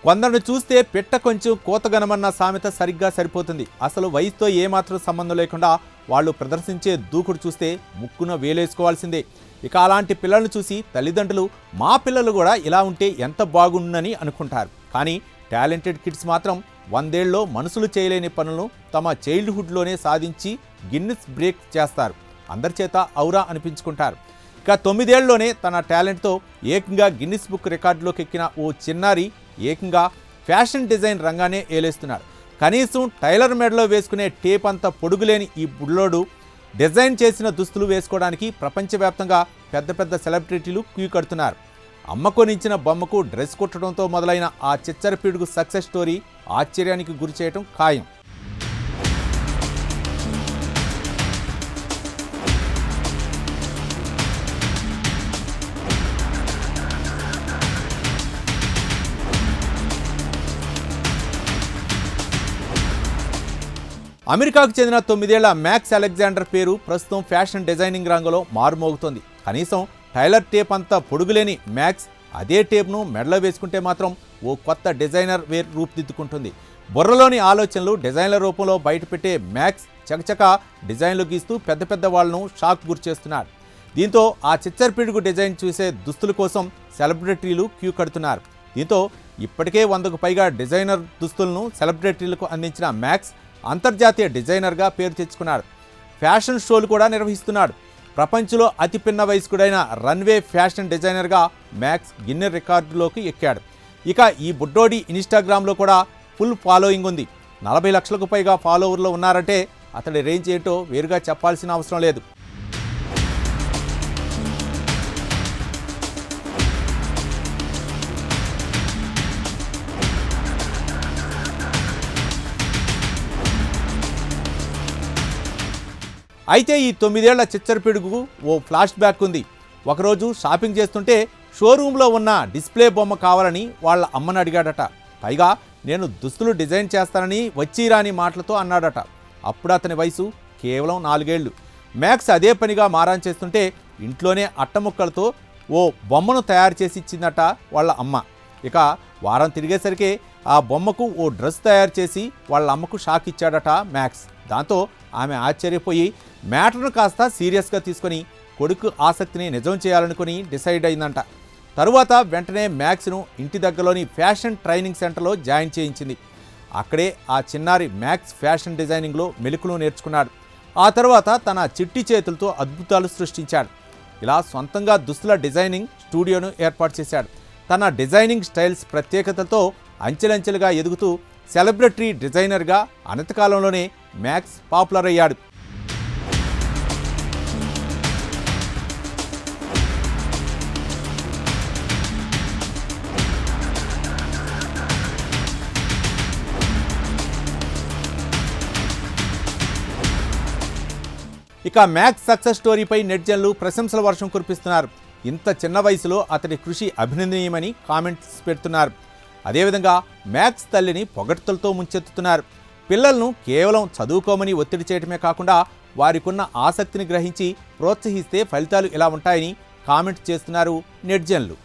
కొందరిని చూస్తే పిట్ట కొంచెం కోతగనమన్న సామెత సరిగ్గా సరిపోతుంది. అసలు వయసుతో ఏమాత్రం సంబంధం లేకుండా వాళ్ళు ప్రదర్శించే దూకుడు చూస్తే ముక్కున వేలేసుకోవాల్సిందే. ఇక అలాంటి పిల్లలను చూసి తల్లిదండ్రులు మా పిల్లలు కూడా ఇలా ఉంటే ఎంత బాగుండునని అనుకుంటారు. కానీ టాలెంటెడ్ కిడ్స్ మాత్రం 100 ఏళ్లలో మనుషులు చేయలేని పనులను తమ చైల్డ్హుడ్లోనే సాధించి గిన్నిస్ బ్రేక్ చేస్తారు. అందరి చేత ఔరా అనిపించుకుంటారు. ఇక 9 ఏళ్లలోనే తన టాలెంట్తో ఏకంగా గిన్నిస్ బుక్ రికార్డులోకి ఎక్కిన ఓ చిన్నారి ఏకంగా ఫ్యాషన్ డిజైన్ రంగానే ఏలేస్తున్నాడు. కనీసం టైలర్ మెడలో వేసుకునే టేప్ అంత పొడుగులేని ఈ బుల్లోడు డిజైన్ చేసిన దుస్తులు వేసుకోవడానికి ప్రపంచవ్యాప్తంగా పెద్ద పెద్ద సెలబ్రిటీలు క్యూ కడుతున్నారు. అమ్మ కొనించిన బొమ్మకు డ్రెస్ కుట్టడంతో మొదలైన ఆ చిచ్చరపిడుగు సక్సెస్ స్టోరీ ఆశ్చర్యానికి గురి చేయడం ఖాయం. అమెరికాకు చెందిన 9 ఏళ్ల మ్యాక్స్ అలెగ్జాండర్ పేరు ప్రస్తుతం ఫ్యాషన్ డిజైనింగ్ రంగంలో మారుమోగుతోంది. కనీసం టైలర్ టేప్ అంతా పొడుగులేని మ్యాక్స్ అదే టేప్ను మెడలో వేసుకుంటే మాత్రం ఓ కొత్త డిజైనర్ వేర్ రూపుదిద్దుకుంటుంది. బుర్రలోని ఆలోచనలు డిజైన్ల రూపంలో బయటపెట్టే మ్యాక్స్ చకచక డిజైన్లు గీస్తూ పెద్ద పెద్ద వాళ్లను షాక్ గురి చేస్తున్నాడు. దీంతో ఆ చిచ్చరపిడుగు డిజైన్ చూసే దుస్తుల కోసం సెలబ్రిటీలు క్యూ కడుతున్నారు. దీంతో ఇప్పటికే 100కు పైగా డిజైనర్ దుస్తులను సెలబ్రిటీలకు అందించిన మ్యాక్స్ అంతర్జాతీయ డిజైనర్గా పేరు తెచ్చుకున్నాడు. ఫ్యాషన్ షోలు కూడా నిర్వహిస్తున్నాడు. ప్రపంచంలో అతి పిన్న వయస్కుడైన రన్వే ఫ్యాషన్ డిజైనర్గా మ్యాక్స్ గిన్నెస్ రికార్డులోకి ఎక్కాడు. ఇక ఈ బుడ్డోడి ఇన్స్టాగ్రామ్లో కూడా ఫుల్ ఫాలోయింగ్ ఉంది. 40 లక్షలకు పైగా ఫాలోవర్లు ఉన్నారంటే అతడి రేంజ్ ఏంటో వేరుగా చెప్పాల్సిన అవసరం లేదు. అయితే ఈ 9 ఏళ్ల చిచ్చరపిడుగు ఓ ఫ్లాష్ బ్యాక్ ఉంది. ఒకరోజు షాపింగ్ చేస్తుంటే షోరూంలో ఉన్న డిస్ప్లే బొమ్మ కావాలని వాళ్ళ అమ్మని అడిగాడట. పైగా నేను దుస్తులు డిజైన్ చేస్తానని వచ్చిరాని మాటలతో అన్నాడట. అప్పుడు అతని వయసు కేవలం 4 ఏళ్లు. మ్యాక్స్ అదే పనిగా మారాన్ చేస్తుంటే ఇంట్లోనే అట్టముక్కలతో ఓ బొమ్మను తయారు చేసి ఇచ్చిందట వాళ్ళ అమ్మ. ఇక వారం తిరిగేసరికి ఆ బొమ్మకు ఓ డ్రెస్ తయారు చేసి వాళ్ళ అమ్మకు షాక్ ఇచ్చాడట మ్యాక్స్. దాంతో ఆమె ఆశ్చర్యపోయి మ్యాటర్ను కాస్త సీరియస్గా తీసుకొని కొడుకు ఆసక్తిని నిజం చేయాలనుకుని డిసైడ్ అయిందంట. తరువాత వెంటనే మ్యాక్స్ను ఇంటి దగ్గరలోని ఫ్యాషన్ ట్రైనింగ్ సెంటర్లో జాయిన్ చేయించింది. అక్కడే ఆ చిన్నారి మ్యాక్స్ ఫ్యాషన్ డిజైనింగ్లో మెలకువలు నేర్చుకున్నాడు. ఆ తర్వాత తన చిట్టి చేతులతో అద్భుతాలు సృష్టించాడు. ఇలా సొంతంగా దుస్తుల డిజైనింగ్ స్టూడియోను ఏర్పాటు చేశాడు. తన డిజైనింగ్ స్టైల్స్ ప్రత్యేకతలతో అంచెలంచెలుగా ఎదుగుతూ సెలబ్రిటీ డిజైనర్గా అనతికాలంలోనే మ్యాక్స్ పాపులర్ అయ్యాడు. ఇక మ్యాక్స్ సక్సెస్ స్టోరీపై నెటిజన్లు ప్రశంసల వర్షం కురిపిస్తున్నారు. ఇంత చిన్న వయసులో అతడి కృషి అభినందనీయమని కామెంట్స్ పెడుతున్నారు. అదేవిధంగా మ్యాక్స్ తల్లిని పొగడ్తలతో ముంచెత్తుతున్నారు. పిల్లలను కేవలం చదువుకోమని ఒత్తిడి చేయడమే కాకుండా వారికున్న ఆసక్తిని గ్రహించి ప్రోత్సహిస్తే ఫలితాలు ఇలా ఉంటాయని కామెంట్ చేస్తున్నారు నెటిజన్లు.